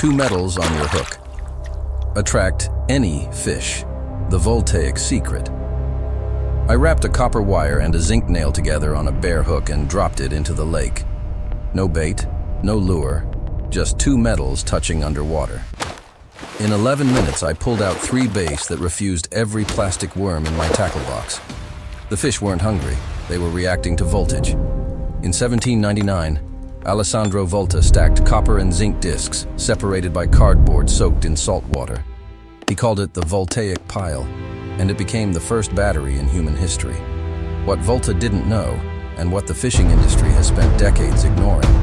two metals on your hook. Attract any fish. The Voltaic secret. I wrapped a copper wire and a zinc nail together on a bare hook and dropped it into the lake. No bait, no lure, just two metals touching underwater. In 11 minutes, I pulled out 3 bass that refused every plastic worm in my tackle box. The fish weren't hungry, they were reacting to voltage. In 1799, Alessandro Volta stacked copper and zinc discs separated by cardboard soaked in salt water. He called it the Voltaic pile, and it became the first battery in human history. What Volta didn't know, and what the fishing industry has spent decades ignoring,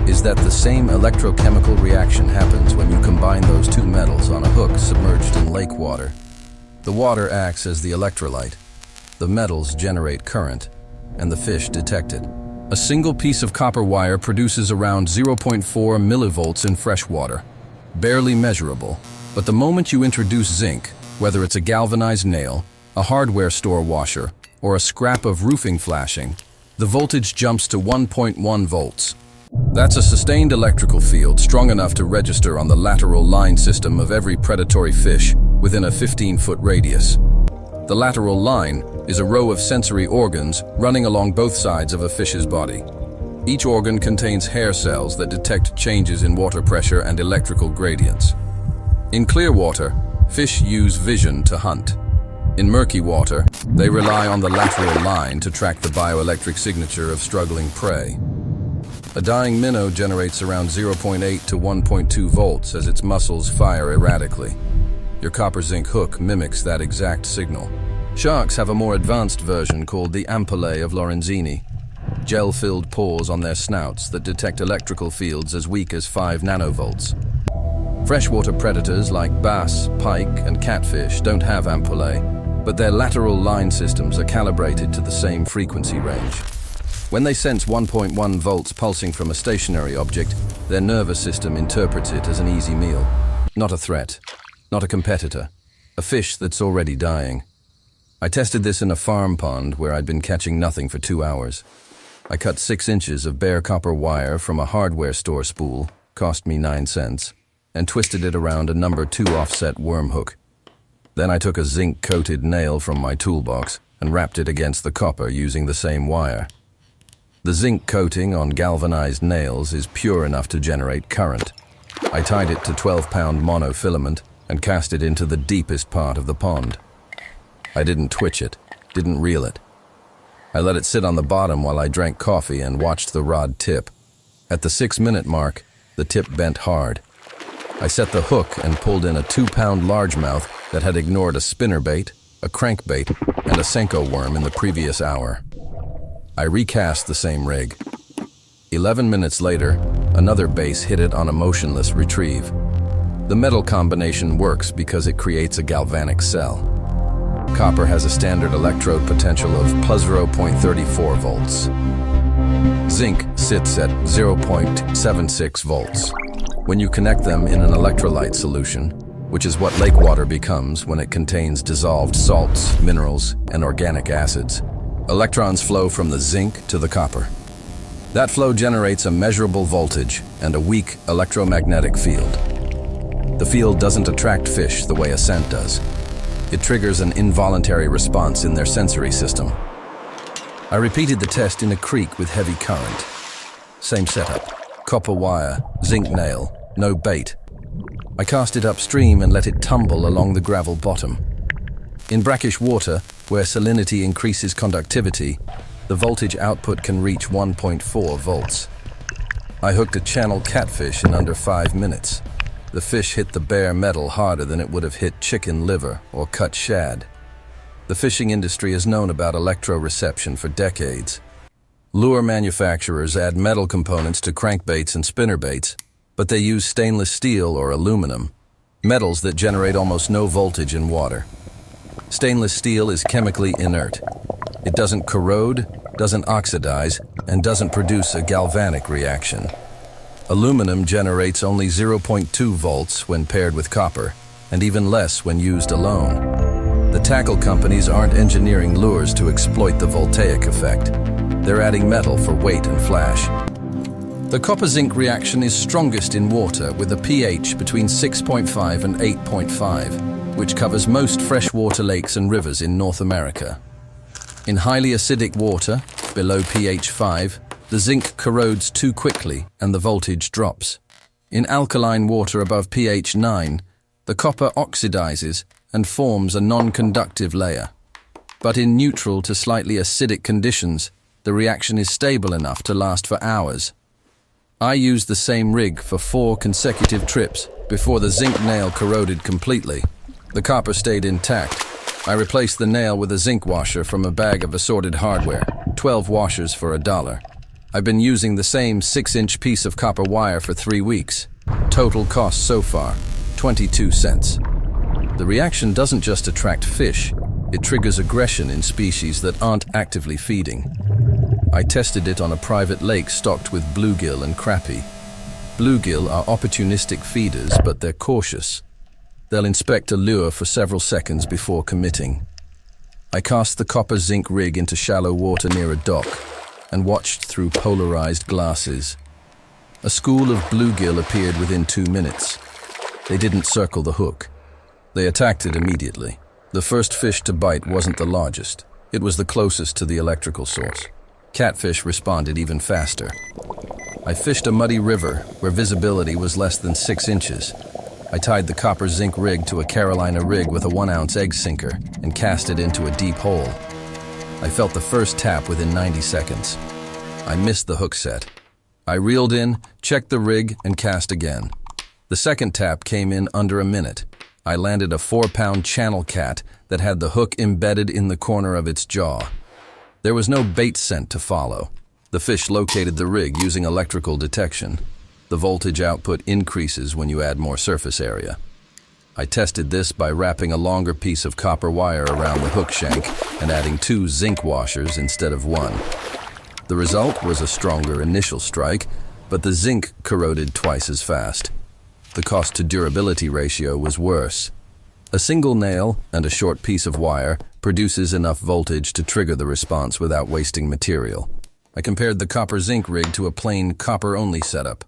is that the same electrochemical reaction happens when you combine those two metals on a hook submerged in lake water. The water acts as the electrolyte, the metals generate current, and the fish detect it. A single piece of copper wire produces around 0.4 millivolts in fresh water, barely measurable. But the moment you introduce zinc, whether it's a galvanized nail, a hardware store washer, or a scrap of roofing flashing, the voltage jumps to 1.1 volts. That's a sustained electrical field strong enough to register on the lateral line system of every predatory fish within a 15-foot radius. The lateral line is a row of sensory organs running along both sides of a fish's body. Each organ contains hair cells that detect changes in water pressure and electrical gradients. In clear water, fish use vision to hunt. In murky water, they rely on the lateral line to track the bioelectric signature of struggling prey. A dying minnow generates around 0.8 to 1.2 volts as its muscles fire erratically. Your copper-zinc hook mimics that exact signal. Sharks have a more advanced version called the ampullae of Lorenzini, gel-filled pores on their snouts that detect electrical fields as weak as 5 nanovolts. Freshwater predators like bass, pike, and catfish don't have ampullae, but their lateral line systems are calibrated to the same frequency range. When they sense 1.1 volts pulsing from a stationary object, their nervous system interprets it as an easy meal. Not a threat, not a competitor, a fish that's already dying. I tested this in a farm pond where I'd been catching nothing for 2 hours. I cut 6 inches of bare copper wire from a hardware store spool, cost me 9 cents, and twisted it around a number 2 offset worm hook. Then I took a zinc-coated nail from my toolbox and wrapped it against the copper using the same wire. The zinc coating on galvanized nails is pure enough to generate current. I tied it to 12-pound monofilament and cast it into the deepest part of the pond. I didn't twitch it, didn't reel it. I let it sit on the bottom while I drank coffee and watched the rod tip. At the 6-minute mark, the tip bent hard. I set the hook and pulled in a 2-pound largemouth that had ignored a spinnerbait, a crankbait, and a Senko worm in the previous hour. I recast the same rig. 11 minutes later, another bass hit it on a motionless retrieve. The metal combination works because it creates a galvanic cell. Copper has a standard electrode potential of +0.34 volts. Zinc sits at 0.76 volts. When you connect them in an electrolyte solution, which is what lake water becomes when it contains dissolved salts, minerals, and organic acids, electrons flow from the zinc to the copper. That flow generates a measurable voltage and a weak electromagnetic field. The field doesn't attract fish the way a scent does. It triggers an involuntary response in their sensory system. I repeated the test in a creek with heavy current. Same setup, copper wire, zinc nail, no bait. I cast it upstream and let it tumble along the gravel bottom. In brackish water, where salinity increases conductivity, the voltage output can reach 1.4 volts. I hooked a channel catfish in under 5 minutes. The fish hit the bare metal harder than it would have hit chicken liver or cut shad. The fishing industry has known about electroreception for decades. Lure manufacturers add metal components to crankbaits and spinnerbaits, but they use stainless steel or aluminum, metals that generate almost no voltage in water. Stainless steel is chemically inert. It doesn't corrode, doesn't oxidize, and doesn't produce a galvanic reaction. Aluminum generates only 0.2 volts when paired with copper, and even less when used alone. The tackle companies aren't engineering lures to exploit the Voltaic effect. They're adding metal for weight and flash. The copper-zinc reaction is strongest in water with a pH between 6.5 and 8.5, which covers most freshwater lakes and rivers in North America. In highly acidic water, below pH 5, the zinc corrodes too quickly and the voltage drops. In alkaline water above pH 9, the copper oxidizes and forms a non-conductive layer. But in neutral to slightly acidic conditions, the reaction is stable enough to last for hours. I used the same rig for 4 consecutive trips before the zinc nail corroded completely. The copper stayed intact. I replaced the nail with a zinc washer from a bag of assorted hardware, 12 washers for $1. I've been using the same 6-inch piece of copper wire for 3 weeks. Total cost so far, 22 cents. The reaction doesn't just attract fish, it triggers aggression in species that aren't actively feeding. I tested it on a private lake stocked with bluegill and crappie. Bluegill are opportunistic feeders, but they're cautious. They'll inspect a lure for several seconds before committing. I cast the copper-zinc rig into shallow water near a dock and watched through polarized glasses. A school of bluegill appeared within 2 minutes. They didn't circle the hook. They attacked it immediately. The first fish to bite wasn't the largest. It was the closest to the electrical source. Catfish responded even faster. I fished a muddy river where visibility was less than 6 inches. I tied the copper-zinc rig to a Carolina rig with a 1-ounce egg sinker and cast it into a deep hole. I felt the first tap within 90 seconds. I missed the hook set. I reeled in, checked the rig, and cast again. The second tap came in under a minute. I landed a 4-pound channel cat that had the hook embedded in the corner of its jaw. There was no bait scent to follow. The fish located the rig using electrical detection. The voltage output increases when you add more surface area. I tested this by wrapping a longer piece of copper wire around the hook shank and adding 2 zinc washers instead of 1. The result was a stronger initial strike, but the zinc corroded twice as fast. The cost-to-durability ratio was worse. A single nail and a short piece of wire produces enough voltage to trigger the response without wasting material. I compared the copper-zinc rig to a plain copper-only setup.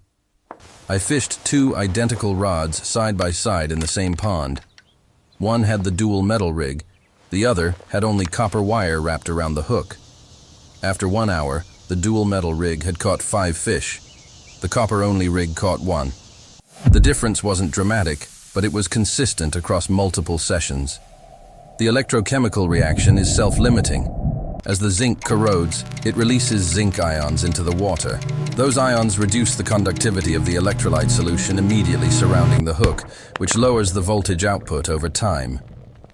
I fished 2 identical rods side by side in the same pond. One had the dual metal rig, the other had only copper wire wrapped around the hook. After 1 hour, the dual metal rig had caught 5 fish. The copper-only rig caught 1. The difference wasn't dramatic, but it was consistent across multiple sessions. The electrochemical reaction is self-limiting. As the zinc corrodes, it releases zinc ions into the water. Those ions reduce the conductivity of the electrolyte solution immediately surrounding the hook, which lowers the voltage output over time.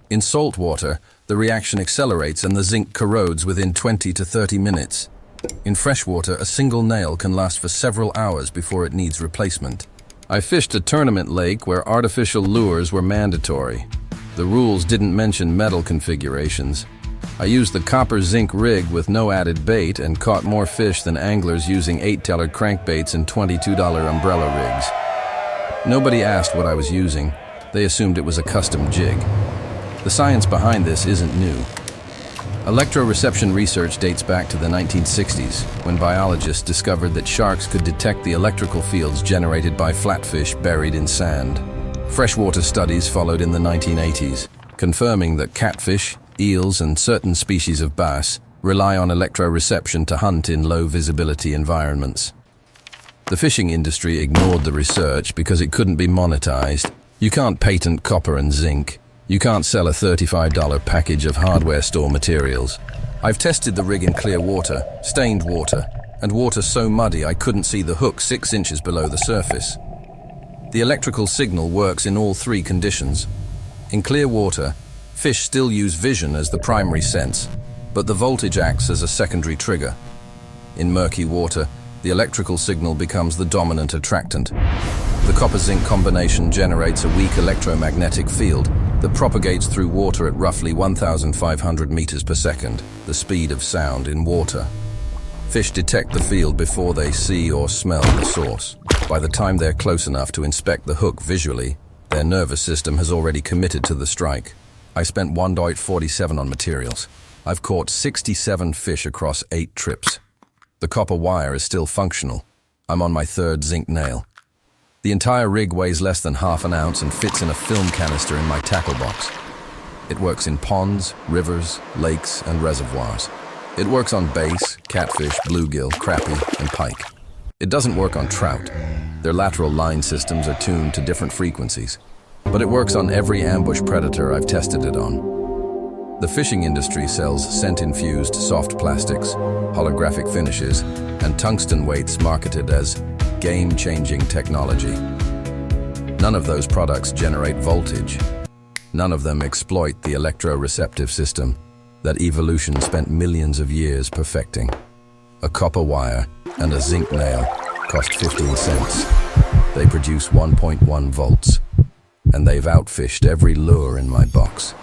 In salt water, the reaction accelerates and the zinc corrodes within 20 to 30 minutes. In freshwater, a single nail can last for several hours before it needs replacement. I fished a tournament lake where artificial lures were mandatory. The rules didn't mention metal configurations. I used the copper-zinc rig with no added bait and caught more fish than anglers using $8 crankbaits and $22 umbrella rigs. Nobody asked what I was using. They assumed it was a custom jig. The science behind this isn't new. Electroreception research dates back to the 1960s, when biologists discovered that sharks could detect the electrical fields generated by flatfish buried in sand. Freshwater studies followed in the 1980s, confirming that catfish, eels, and certain species of bass rely on electroreception to hunt in low-visibility environments. The fishing industry ignored the research because it couldn't be monetized. You can't patent copper and zinc. You can't sell a $35 package of hardware store materials. I've tested the rig in clear water, stained water, and water so muddy I couldn't see the hook 6 inches below the surface. The electrical signal works in all 3 conditions. In clear water, fish still use vision as the primary sense, but the voltage acts as a secondary trigger. In murky water, the electrical signal becomes the dominant attractant. The copper-zinc combination generates a weak electromagnetic field that propagates through water at roughly 1,500 meters per second, the speed of sound in water. Fish detect the field before they see or smell the source. By the time they're close enough to inspect the hook visually, their nervous system has already committed to the strike. I spent $1.47 on materials. I've caught 67 fish across 8 trips. The copper wire is still functional. I'm on my third zinc nail. The entire rig weighs less than half an ounce and fits in a film canister in my tackle box. It works in ponds, rivers, lakes, and reservoirs. It works on bass, catfish, bluegill, crappie, and pike. It doesn't work on trout. Their lateral line systems are tuned to different frequencies. But it works on every ambush predator I've tested it on. The fishing industry sells scent-infused soft plastics, holographic finishes, and tungsten weights marketed as game-changing technology. None of those products generate voltage. None of them exploit the electroreceptive system that evolution spent millions of years perfecting. A copper wire and a zinc nail cost 15 cents. They produce 1.1 volts, and they've outfished every lure in my box.